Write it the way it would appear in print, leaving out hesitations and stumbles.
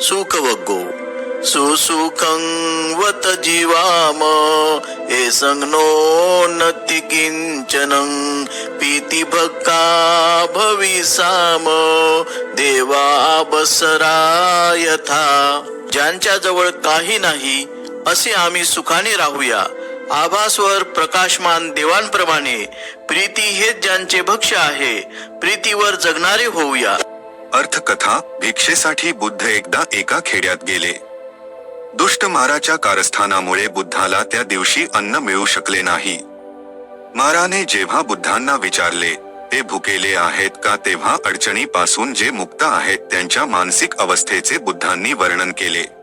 सुखवग्गो सुसुखं वत जीवाम एसंगनो नति किंचनं पीति भक्का भविसाम देवा बसरा यथा. ज्यांच्या जवळ काही नाही असे आम्ही सुखाने राहूया. आभास्वर प्रकाशमान देवांप्रमाणे प्रीती हेच ज्यांचे भक्ष्य आहे, प्रीतीवर जगणारे होऊया. अर्थकथा. भिक्षेसाठी बुद्ध एकदा एका खेड्यात गेले. दुष्ट माराच्या कारस्थानामुळे बुद्धाला त्या दिवशी अन्न मिळू शकले नाही. माराने जेव्हा बुद्धांना विचारले, ते भुकेले आहेत का, तेव्हा अडचणीपासून जे मुक्त आहेत त्यांच्या मानसिक अवस्थेचे बुद्धांनी वर्णन केले.